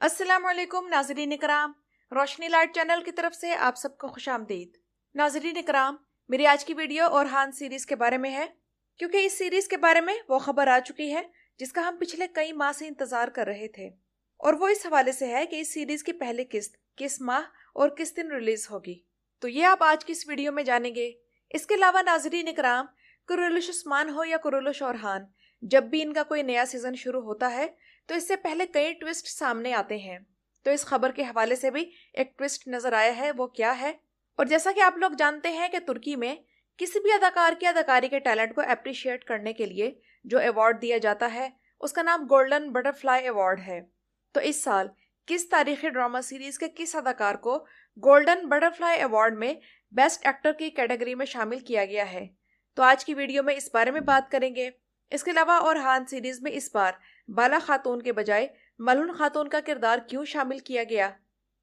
अस्सलाम वालेकुम नाज़रीन इकराम, रोशनी लाइट चैनल की तरफ से आप सबको खुशामदीद। नाज़रीन इकराम, मेरी आज की वीडियो ओरहान सीरीज़ के बारे में है, क्योंकि इस सीरीज़ के बारे में वो खबर आ चुकी है जिसका हम पिछले कई माह से इंतज़ार कर रहे थे। और वो इस हवाले से है कि इस सीरीज़ की पहली किस्त किस माह और किस दिन रिलीज़ होगी। तो ये आप आज की इस वीडियो में जानेंगे। इसके अलावा नाज़रीन इकराम, कुरैलिश उस्मान हो या कुरैलिश ओरहान, जब भी इनका कोई नया सीज़न शुरू होता है तो इससे पहले कई ट्विस्ट सामने आते हैं। तो इस खबर के हवाले से भी एक ट्विस्ट नजर आया है, वो क्या है? और जैसा कि आप लोग जानते हैं कि तुर्की में किसी भी अदाकार की अदाकारी के टैलेंट को अप्रिशिएट करने के लिए जो अवार्ड दिया जाता है उसका नाम गोल्डन बटरफ्लाई अवार्ड है। तो इस साल किस तारीखी ड्रामा सीरीज के किस अदाकार को गोल्डन बटरफ्लाई अवार्ड में बेस्ट एक्टर की कैटेगरी में शामिल किया गया है? तो आज की वीडियो में इस बारे में बात करेंगे। इसके अलावा ओरहान सीरीज में इस बार बाला खातून के बजाय मलून खातून का किरदार क्यों शामिल किया गया,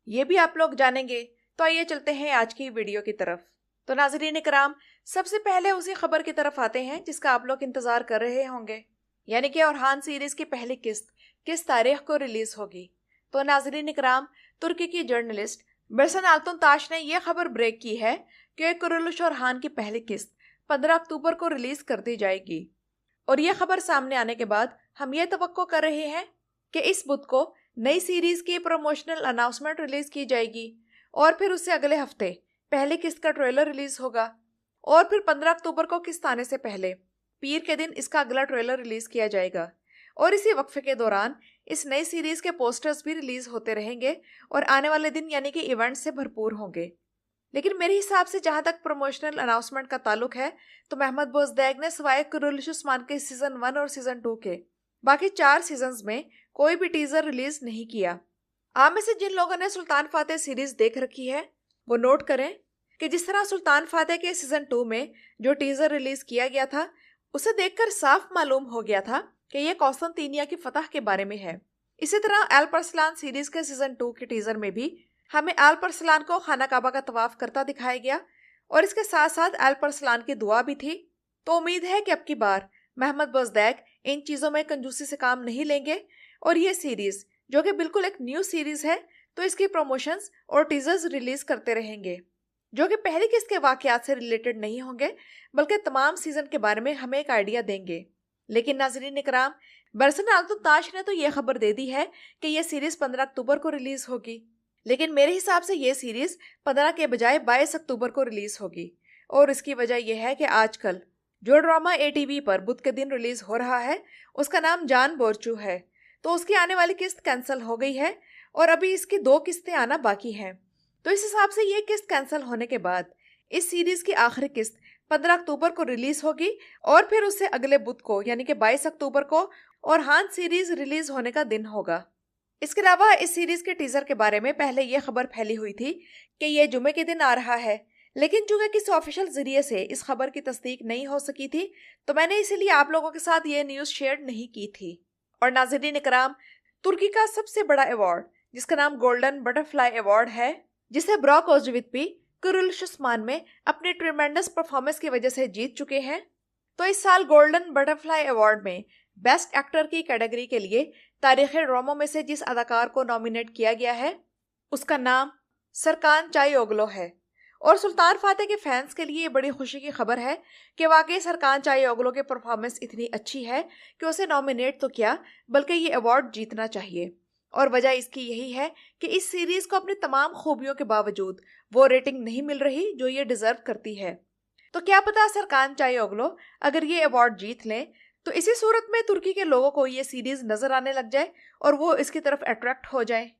ये भी आप लोग जानेंगे। तो आइए चलते हैं आज की वीडियो की तरफ। तो नाज़रीन इकराम, सबसे पहले उसी खबर की तरफ आते हैं जिसका आप लोग इंतजार कर रहे होंगे, यानी कि ओरहान सीरीज की पहली किस्त किस तारीख को रिलीज होगी। तो नाज़रीन इकराम, तुर्की की जर्नलिस्ट बेरसन अल्तुनताश ने यह खबर ब्रेक की है कि कुरैलिश ओरहान की पहली किस्त 15 अक्टूबर को रिलीज कर दी जाएगी। और यह खबर सामने आने के बाद हम ये तवक्को कर रहे हैं कि इस बुध को नई सीरीज की प्रमोशनल अनाउंसमेंट रिलीज की जाएगी और फिर उससे अगले हफ्ते पहली किस्त का ट्रेलर रिलीज होगा और फिर 15 अक्टूबर को किस्त आने से पहले पीर के दिन इसका अगला ट्रेलर रिलीज किया जाएगा। और इसी वक्फे के दौरान इस नई सीरीज के पोस्टर्स भी रिलीज होते रहेंगे और आने वाले दिन यानी कि इवेंट से भरपूर होंगे। लेकिन मेरे हिसाब से जहां तक प्रमोशनल अनाउंसमेंट का ताल्लुक है तो महमद बोजदैग ने सवाए कुरैलिश उस्मान के सीजन 1 और सीजन 2 के बाकी 4 सीजन्स में कोई भी टीजर रिलीज नहीं किया। आप में से जिन लोगों ने सुल्तान फातेह सीरीज देख रखी है वो नोट करें कि जिस तरह सुल्तान फातेह के सीजन 2 में जो टीजर रिलीज किया गया था उसे देखकर साफ मालूम हो गया था कि यह कौसतंतीनिया की फतह के बारे में है। इसी तरह अल्परसलान सीरीज के सीजन 2 के टीजर में भी हमें अल्परसलान को खाना काबा का तवाफ करता दिखाया गया और इसके साथ साथ अल्परसलान की दुआ भी थी। तो उम्मीद है कि अब की बार महमद बोजदैग इन चीज़ों में कंजूसी से काम नहीं लेंगे और ये सीरीज जो कि बिल्कुल एक न्यू सीरीज है तो इसकी प्रमोशंस और टीजर्स रिलीज करते रहेंगे जो कि पहली किस्त के वाकयात से रिलेटेड नहीं होंगे बल्कि तमाम सीजन के बारे में हमें एक आइडिया देंगे। लेकिन नाज़रीन इकराम, बरसन अल्तुनताश ने तो ये खबर दे दी है कि यह सीरीज 15 अक्टूबर को रिलीज होगी, लेकिन मेरे हिसाब से ये सीरीज 15 के बजाय 22 अक्टूबर को रिलीज होगी। और इसकी वजह यह है कि आजकल जो ड्रामा ATV पर बुध के दिन रिलीज हो रहा है उसका नाम जान बोरचू है, तो उसकी आने वाली किस्त कैंसिल हो गई है और अभी इसकी 2 किस्तें आना बाकी हैं। तो इस हिसाब से ये किस्त कैंसिल होने के बाद इस सीरीज की आखिरी किस्त 15 अक्टूबर को रिलीज होगी और फिर उससे अगले बुध को यानी कि 22 अक्टूबर को ओरहान सीरीज रिलीज होने का दिन होगा। इसके अलावा इस सीरीज के टीजर के बारे में पहले यह खबर फैली हुई थी कि यह जुमे के दिन आ रहा है, लेकिन चूंकि किसी ऑफिशियल जरिए से इस खबर की तस्दीक नहीं हो सकी थी तो मैंने इसीलिए आप लोगों के साथ ये न्यूज़ शेयर नहीं की थी। और नाज़रीन इकराम, तुर्की का सबसे बड़ा अवार्ड जिसका नाम गोल्डन बटरफ्लाई अवार्ड है, जिसे ब्रॉक ओजवित भी कुरैलिश उस्मान में अपनी ट्रिमेंडस परफॉर्मेंस की वजह से जीत चुके हैं। तो इस साल गोल्डन बटरफ्लाई अवार्ड में बेस्ट एक्टर की कैटेगरी के लिए तारीखी ड्रामों में से जिस अदाकार को नॉमिनेट किया गया है उसका नाम सरकान चाईओग्लू है। और सुल्तान फातेह के फैंस के लिए बड़ी खुशी की खबर है कि वाकई सरकान चाईओग्लू की परफॉर्मेंस इतनी अच्छी है कि उसे नॉमिनेट तो किया बल्कि ये अवार्ड जीतना चाहिए। और वजह इसकी यही है कि इस सीरीज को अपनी तमाम खूबियों के बावजूद वो रेटिंग नहीं मिल रही जो ये डिजर्व करती है। तो क्या पता सरकान चाईओग्लू अगर ये अवार्ड जीत लें तो इसी सूरत में तुर्की के लोगों को ये सीरीज नजर आने लग जाए और वो इसकी तरफ अट्रैक्ट हो जाए।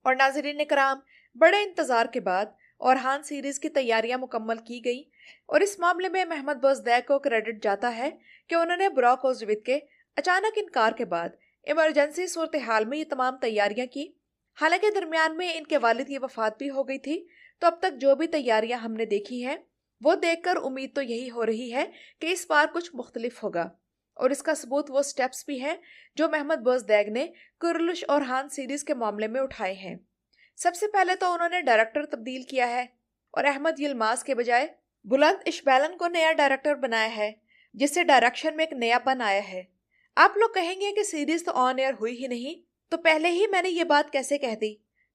और नाज़रीन इकराम, बड़े इंतजार के बाद ओरहान सीरीज की तैयारियां मुकम्मल की गई और इस मामले में महमद बोजदैग को क्रेडिट जाता है कि उन्होंने ब्रॉक ओजवित के अचानक इनकार के बाद इमरजेंसी सूरत हाल में ये तमाम तैयारियां की। हालांकि दरमियान में इनके वालिद की वफात भी हो गई थी, तो अब तक जो भी तैयारियां हमने देखी हैं वो देखकर उम्मीद तो यही हो रही है कि इस बार कुछ मुख्तलिफ होगा। और इसका सबूत वो स्टेप्स भी हैं जो महमद बोजदैग ने कुरैलिश ओरहान सीरीज के मामले में उठाए हैं। सबसे पहले तो उन्होंने डायरेक्टर तब्दील किया है और अहमद यिल्माज के बजाय बुलंद इशबैलन को नया डायरेक्टर बनाया है, जिससे डायरेक्शन में एक नयापन आया है। आप लोग कहेंगे कि सीरीज तो ऑन एयर हुई ही नहीं, तो तो पहले ही मैंने ये बात कैसे कह दी।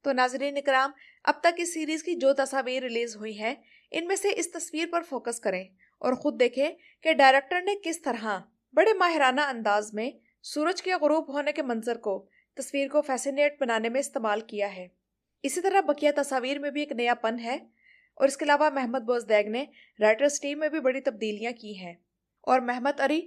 तो नाज़रीन इकराम, अब तक इस सीरीज की जो तस्वीर रिलीज हुई हैं, इनमें से इस तस्वीर पर फोकस करें और खुद देखें कि डायरेक्टर ने किस तरह बड़े माहिराना अंदाज में सूरज के गुरूब होने के मंजर को तस्वीर को फैसिनेट बनाने में इस्तेमाल किया है। इसी तरह बकिया तस्वीर में भी एक नयापन है और इसके अलावा महमद बोजदैग ने राइटर्स टीम में भी बड़ी तब्दीलियां की हैं और महमद अली,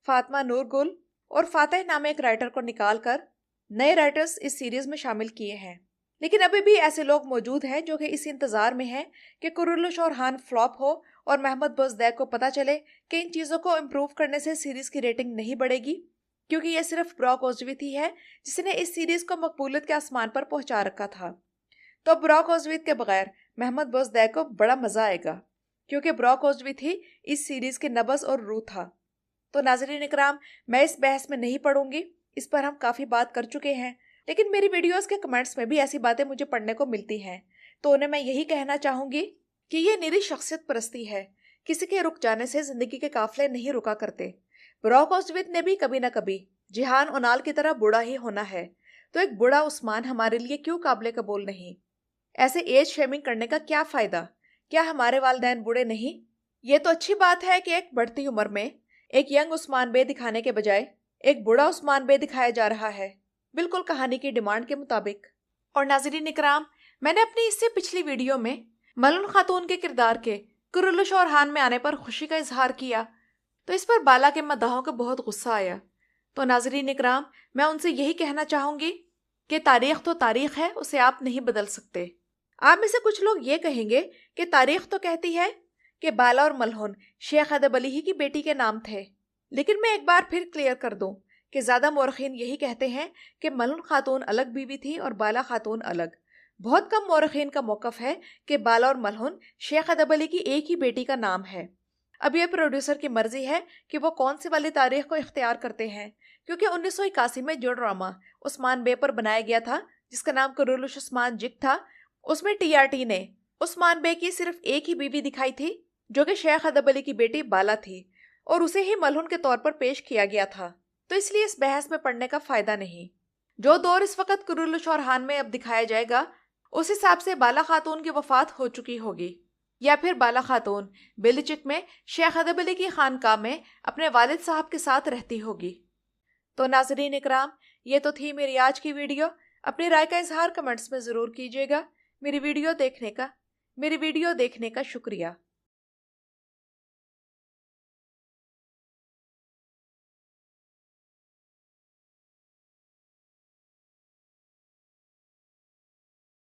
फातिमा नूर गुल और फातिह नामे एक राइटर को निकालकर नए राइटर्स इस सीरीज में शामिल किए हैं। लेकिन अभी भी ऐसे लोग मौजूद हैं जो कि इस इंतजार में हैं कि कुरुल्लुश और हान फ्लॉप हो और महमद बोजदैग को पता चले कि इन चीज़ों को इम्प्रूव करने से सीरीज की रेटिंग नहीं बढ़ेगी, क्योंकि यह सिर्फ ब्रॉक ओज़्विथ ही है जिसने इस सीरीज को मकबूलियत के आसमान पर पहुंचा रखा था। तो ब्रॉक ओज़्विथ के बगैर महमद बोजदैग को बड़ा मजा आएगा, क्योंकि ब्रॉक ओज़्विथ ही इस सीरीज के नब्ज़ और रूह था। तो नाज़रीन इकराम, मैं इस बहस में नहीं पढ़ूंगी, इस पर हम काफ़ी बात कर चुके हैं, लेकिन मेरी वीडियोस के कमेंट्स में भी ऐसी बातें मुझे पढ़ने को मिलती हैं, तो उन्हें मैं यही कहना चाहूँगी कि ये निरी शख्सियत परस्ती है। किसी के रुक जाने से ज़िंदगी के काफिले नहीं रुका करते। ब्रॉक ओज़्विथ ने भी कभी ना कभी जिहान ओनाल की तरह बूढ़ा ही होना है, तो एक बूढ़ा उस्मान हमारे लिए क्यों काबिल कबूल नहीं। ऐसे एज शेमिंग करने का क्या फ़ायदा? क्या हमारे वालिदैन बूढ़े नहीं? ये तो अच्छी बात है कि एक बढ़ती उम्र में एक यंग उस्मान बे दिखाने के बजाय एक बूढ़ा उस्मान बे दिखाया जा रहा है, बिल्कुल कहानी की डिमांड के मुताबिक। और नाज़रीन इकराम, मैंने अपनी इससे पिछली वीडियो में मलून खातून के किरदार के कुरुल्लुश और हान में आने पर खुशी का इजहार किया, तो इस पर बाला के मद्दाहों को बहुत गुस्सा आया। तो नाज़रीन इकराम, मैं उनसे यही कहना चाहूँगी कि तारीख तो तारीख है, उसे आप नहीं बदल सकते। आप में से कुछ लोग ये कहेंगे कि तारीख तो कहती है कि बाला और मलहून शेख अदब अली ही की बेटी के नाम थे, लेकिन मैं एक बार फिर क्लियर कर दूं कि ज़्यादा मौरखीन यही कहते हैं कि मलून खातून अलग बीवी थी और बाला खातून अलग। बहुत कम मौरखीन का मौक़िफ़ है कि बाला और मलहून शेख अदब अली की एक ही बेटी का नाम है। अब यह प्रोड्यूसर की मर्जी है कि वो कौन सी वाली तारीख को इख्तियार करते हैं, क्योंकि 1981 में जो ड्रामा उस्मान बे पर बनाया गया था जिसका नाम कुरुल्लुश उस्मान जिग था, उसमें TRT ने उस्मान बे की सिर्फ एक ही बीवी दिखाई थी जो कि शेख अदब अली की बेटी बाला थी, और उसे ही मलहून के तौर पर पेश किया गया था। तो इसलिए इस बहस में पढ़ने का फायदा नहीं। जो दौर इस वक्त कुरुल्लुश और हान में अब दिखाया जाएगा, उस हिसाब से बाला खातून की वफात हो चुकी होगी, या फिर बाला खातून बेलिचिक में शेख अदब अली की खानकाह में अपने वालिद साहब के साथ रहती होगी। तो नाज़रीन इकराम, ये तो थी मेरी आज की वीडियो। अपनी राय का इजहार कमेंट्स में ज़रूर कीजिएगा। मेरी वीडियो देखने का शुक्रिया।